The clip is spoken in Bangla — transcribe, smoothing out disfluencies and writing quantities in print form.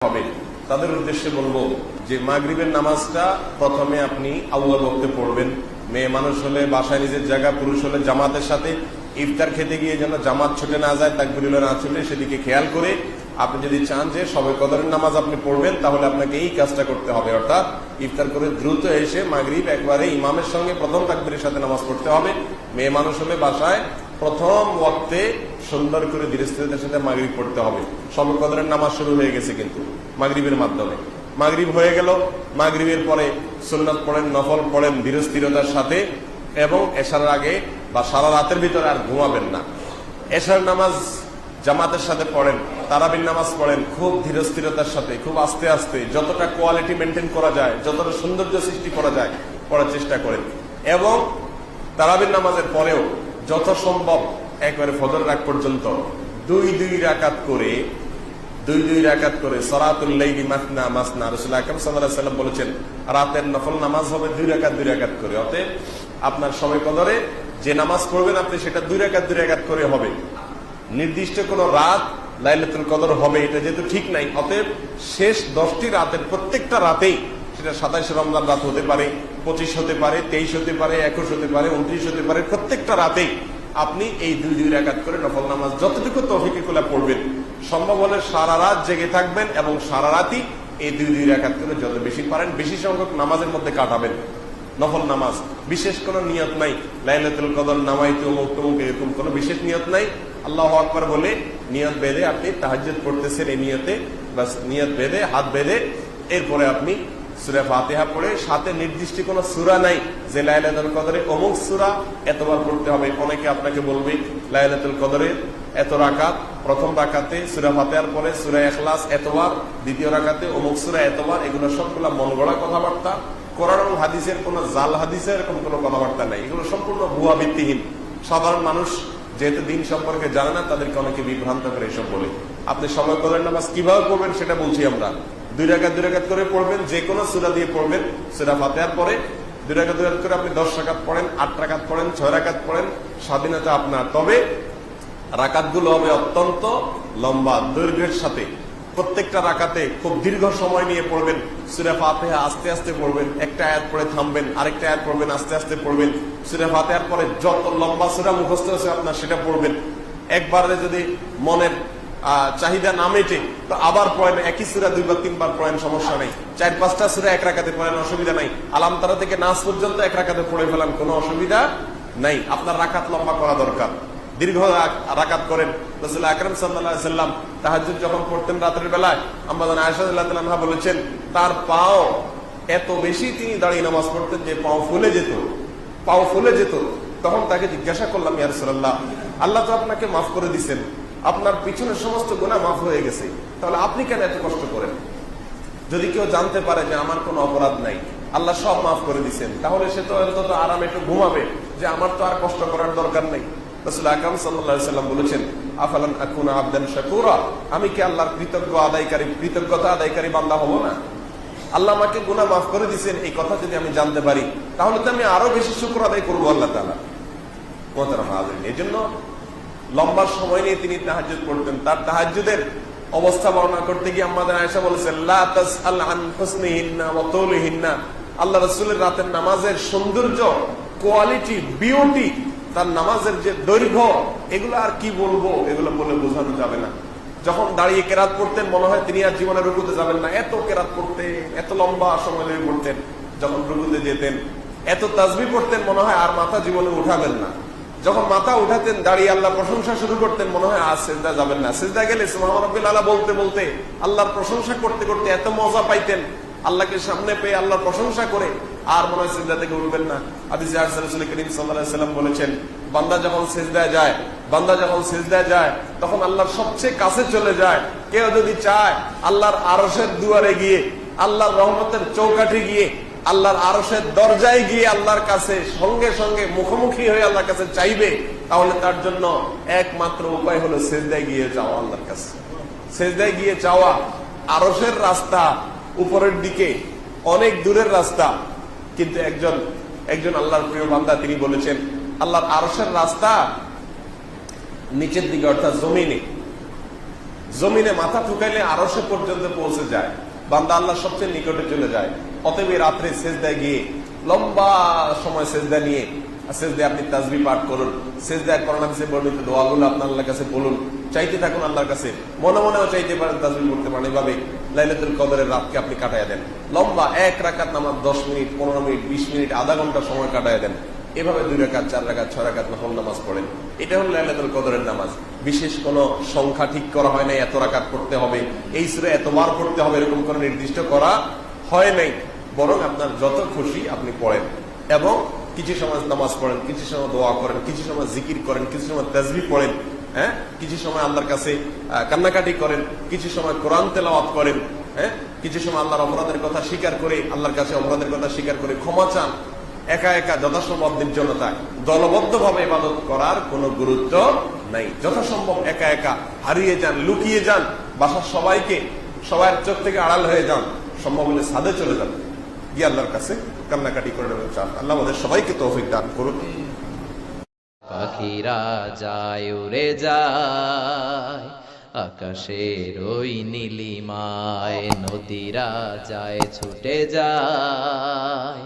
হবে তাদের উদ্দেশ্যে বলবো যে মাগরিবের নামাজটা প্রথমে আপনি আউয়াল ওয়াক্তে পড়বেন। মেয়ে মানুষ হলে বাসায় নিজের জায়গা, পুরুষ হলে জামাতের সাথে ইফতার খেতে গিয়ে যেন জামাত ছুটে না যায়, তাকবীর না ছুটে, সেদিকে খেয়াল করে আপনি যদি চান যে শবে কদরের নামাজ আপনি পড়বেন তাহলে আপনাকে এই কাজটা করতে হবে, অর্থাৎ ইফতার করে দ্রুত এসে মাগরিব একবারে ইমামের সঙ্গে প্রথম তাকবীরের সাথে নামাজ পড়তে হবে। মেয়ে মানুষ হলে বাসায় প্রথম ওয়াক্তে সুন্দর করে ধীরস্থিরতার সাথে মাগরিব পড়তে হবে। শবে কদরের নামাজ শুরু হয়ে গেছে কিন্তু মাগরিবের মাধ্যমে। মাগরিব হয়ে গেল, মাগরিবের পরে সুন্নাত পড়েন, নফল পড়েন ধীরস্থিরতার সাথে, এবং এশার আগে বা সারা রাতের ভিতরে আর ঘুমাবেন না। এশার নামাজ জামাতের সাথে পড়েন, তারাবির নামাজ পড়েন খুব ধীরস্থিরতার সাথে, খুব আস্তে আস্তে, যতটা কোয়ালিটি মেনটেন করা যায়, যতটা সৌন্দর্য সৃষ্টি করা যায় পড়ার চেষ্টা করেন। এবং তারাবির নামাজের পরেও যত সম্ভব একবারে ফজর রাত পর্যন্ত দুই রাকাত করে সলাতুল লাইলি মাসনা মাসনা, রাসূলুল্লাহ আকরাম সাল্লাল্লাহু আলাইহি ওয়াসাল্লাম বলেছেন রাতের নফল নামাজ হবে 2 রাকাত করে। অতএব আপনার শবে কদরে যে নামাজ পড়বেন আপনি সেটা 2 রাকাত করে হবে। নির্দিষ্ট কোন রাত লাইলাতুল কদর হবে এটা যেহেতু ঠিক নাই, অতএব শেষ 10টি রাতের প্রত্যেকটা রাতেই, সেটা 27 রমজান রাত হতে পারে, 25 হতে পারে, 23 হতে পারে, 21 হতে পারে, 29 হতে পারে, প্রত্যেকটা রাতেই আপনি এই 2 রাকাত করে নফল নামাজ যতটুকু তৌফিকে কুলা পড়বেন, সম্ভব হলে সারা রাত জেগে থাকবেন এবং সারা রাতই এই 2 রাকাত করে যত বেশি পারেন বেশি সংখ্যক নামাজের মধ্যে কাটাবেন। নফল নামাজ বিশেষ কোনো নিয়ত নাই, লাইলাতুল কদর নামাইতে অমুক তমুক এরকম কোনো বিশেষ নিয়ত নাই। আল্লাহু আকবার বলে নিয়ত বেঁধে আপনি তাহাজ্জুদ পড়তেছেন, এই নিয়তে বাস, নিয়ত বেঁধে হাত বেঁধে এরপরে আপনি সূরা ফাতিহা পড়ে, সাথে নির্দিষ্ট কোনো সূরা নাই যে লাইলাতুল কদরে অমুক সূরা এতবার পড়তে হবে। অনেকে আপনাকে বলবে লাইলাতুল কদরে এত রাকাত, প্রথম রাকাতে সূরা ফাতিহার পরে সূরা ইখলাস এতবার, দ্বিতীয় রাকাতে অমুক সূরা এতবার। এগুলো সবগুলা মন গড়া কথাবার্তা, কোরআন এবং হাদিসের কোনো জাল হাদিসের এরকম কোনো কথাবার্তা নাই, এগুলো সম্পূর্ণ ভুয়া ভিত্তিহীন। সাধারণ মানুষ যেহেতু দিন সম্পর্কে জানে না, তাদেরকে অনেকে বিভ্রান্ত করে এসব বলে। আপনি শবে কদরের নামাজ কিভাবে পড়বেন সেটা বলছি আমরা। 2 রাকাত করে পড়বেন, যে কোনো সূরা দিয়ে পড়বেন। সূরা ফাতিহার পরে 2 রাকাত করে আপনি 10 রাকাত পড়েন, 8 রাকাত পড়েন, 6 রাকাত পড়েন, স্বাধীনতা আপনার। তবে রাকাতগুলো হবে অত্যন্ত লম্বা দৈর্ঘ্যের সাথে। প্রত্যেকটা রাকাতে খুব দীর্ঘ সময় নিয়ে পড়বেন। সূরা ফাতিহা আস্তে আস্তে পড়বেন, একটা আয়াত পড়ে থামবেন, আরেকটা আয়াত পড়বেন, আস্তে আস্তে পড়বেন। সূরা ফাতিহার পরে যত লম্বা সূরা মুখস্থ আছে আপনার সেটা পড়বেন। একবারে যদি মনের চাহিদা না মেটে তো আবার পড়েন, একই সূরা 2 বা 3 বার পড়েন, সমস্যা নেই। 4-5টা সূরা 1 রাকাতে পড়েন, অসুবিধা নাই। আলাম তারা থেকে নাস পর্যন্ত 1 রাকাতে পড়ে ফেলান, কোনো অসুবিধা নাই। আপনার রাকাত লম্বা করা দরকার, দীর্ঘ রাকাত করেন। রাসূলুল্লাহ আকরাম সাল্লাল্লাহু আলাইহি ওয়াসাল্লাম তাহাজ্জুদ যখন পড়তেন রাতের বেলায়, আম্মা জান আয়েশা রাদিয়াল্লাহু তাআলা আনহা বলেছেন তার পাও এত বেশি তিনি দাঁড়িয়ে নামাজ পড়তেন যে পাও ফুলে যেত। তখন তাকে জিজ্ঞাসা করলাম, ইয়া রাসূলুল্লাহ, আল্লাহ তো আপনাকে মাফ করে দিয়েছেন, আপনার পিছনের সমস্ত গুনাহ মাফ হয়ে গেছে, তাহলে আপনি কেন এত কষ্ট করেন? যদি কেউ জানতে পারে যে আমার কোনো অপরাধ নাই, আল্লাহ সব মাফ করে দিয়েছেন, তাহলে সে তো অন্তত আরামে একটু ঘুমাবে, যে আমার তো আর কষ্ট করার দরকার নেই। রাসূলুল্লাহ আকরাম সাল্লাল্লাহু আলাইহি ওয়াসাল্লাম বলেছেন, আফালান আকুনা আবদান শাকুরা, আমি কি আল্লাহর কৃতজ্ঞতা আদায়কারী বান্দা হব না? আল্লাহ আমাকে গুনাহ মাফ করে দিয়েছেন এই কথা যদি আমি জানতে পারি, তাহলে তো আমি আরো বেশি শুকর আদায় করবো আল্লাহ তাআলা। মুহতারাম হাজিরিন, এজন্য লম্বা সময় নিয়ে তিনি তাহাজ্জুদ পড়তেন। তার তাহাজ্জুদের অবস্থা বর্ণনা করতে গিয়ে আম্মা জান আয়েশা বলেছেন, লা তাসআল আন হুসনিহিন্না ওয়া তুলিহিন্না, আল্লাহ রাসূলের রাতের নামাজের সৌন্দর্য, কোয়ালিটি, বিউটি, তার নামাজের যে দৈর্ঘ্য, এগুলো আর কি বলবো, এগুলো বলে বোঝানো যাবে না। যখন দাঁড়িয়ে কেরাত পড়তেন মনে হয় তিনি আর জীবনে রুকুতে যাবেন না, এত কেরাত পড়তেন, এত লম্বা সময় লেগে পড়তেন। যখন রুকুতে যেতেন এত তাসবিহ পড়তেন মনে হয় আর মাথা জীবনে উঠাবেন না। যখন মাথা উঠাতেন দাঁড়িয়ে আল্লাহ প্রশংসা শুরু করতেন মনে হয় আর সিজদা যাবেন না। সিজদা গেলে সুবহান রাব্বিল আলা বলতে বলতে, আল্লাহর প্রশংসা করতে করতে এত মজা পাইতেন, আল্লাহকে সামনে পেয়ে আল্লাহর প্রশংসা করে আর মনে হয় সিজদা থেকে উঠবেন না। হাদিসে রাসূল করিম সাল্লাল্লাহু আলাইহি ওয়াসাল্লাম বলেছেন, বান্দা যখন সিজদায় যায় তখন আল্লাহর সবচেয়ে কাছে চলে যায়। কেউ যদি চায় আল্লাহর আরশের দুয়ারে গিয়ে, আল্লাহর রহমতের চৌকাঠে গিয়ে, আল্লাহর আরশের দরজায় গিয়ে আল্লাহর কাছে সঙ্গে সঙ্গে মুখোমুখি হয়ে আল্লাহর কাছে চাইবে, তাহলে তার জন্য একমাত্র উপায় হলো সিজদায় গিয়ে যাওয়া আল্লাহর কাছে। সিজদায় গিয়ে চাওয়া। আরশের রাস্তা উপরের দিকে, অনেক দূরের রাস্তা, কিন্তু একজন আল্লাহর প্রিয় বান্দা তিনি বলেছেন আল্লাহর আরশের রাস্তা নিচের দিকে, অর্থাৎ জমিনে। জমিনে মাথা ঠুকাইলে আরশে পর্যন্ত পৌঁছে যায়, বান্দা আল্লাহ সবচেয়ে নিকটে চলে যায়। অতএব এই রাত্রে সেজদায় গিয়ে লম্বা সময় সেজদা নিয়ে সেজদায় আপনি তাসবিহ পাঠ করুন, সেজদায় কোরআন হাদিসে বর্ণিত দোয়াগুলো আপনার আল্লাহর কাছে বলুন, চাইতে থাকুন আল্লাহর কাছে, মনে মনেও চাইতে পারেন, তাসবিহ করতে পারেন। এভাবে লাইলাতুল কদরের রাতকে আপনি কাটায় দেন। লম্বা এক রাকাত নামাজ 10 মিনিট, 15 মিনিট, 20 মিনিট, আধা ঘন্টা সময় কাটায় দেন। এভাবে 2 রাকাত, 4 রাকাত, 6 রাকাত নফল নামাজ পড়েন। এটা হলো লাইলাতুল কদরের নামাজ। বিশেষ কোনো সংখ্যা ঠিক করা হয় নাই, এত রাকাত পড়তে হবে, এই সূরা এতবার পড়তে হবে, এরকম কোনো নির্দিষ্ট করা হয় নাই। বরং আপনার যত খুশি আপনি পড়েন, এবং কিছু সময় নামাজ পড়েন, কিছু সময় দোয়া করেন, কিছু সময় জিকির করেন, কিছু সময় তাসবিহ পড়েন, হ্যাঁ, কিছু সময় আল্লাহর কাছে কান্নাকাটি করেন, কিছু সময় কোরআন তেলাওয়াত করেন, হ্যাঁ, কিছু সময় আল্লাহর অপরাধের কথা স্বীকার করে, আল্লাহর কাছে অপরাধের কথা স্বীকার করে ক্ষমা চান। একা একা যথাসম্ভব নির্জনতায়, দলবদ্ধ ভাবে ইবাদত করার কোনো গুরুত্ব নাই। যথাসম্ভব একা একা হারিয়ে যান, লুকিয়ে যান, বাসার সবাইকে, সবার চোখ থেকে আড়াল হয়ে যান, সম্ভব হলে ছাদে চলে যান, গিয়ে আল্লাহর কাছে কান্নাকাটি করে চান। আল্লাহ আমাদের সবাইকে তৌফিক দান করুন। পাখিরা যায় উড়ে যায় আকাশের ওই নীলিমায়, নদীরা যায় ছুটে যায়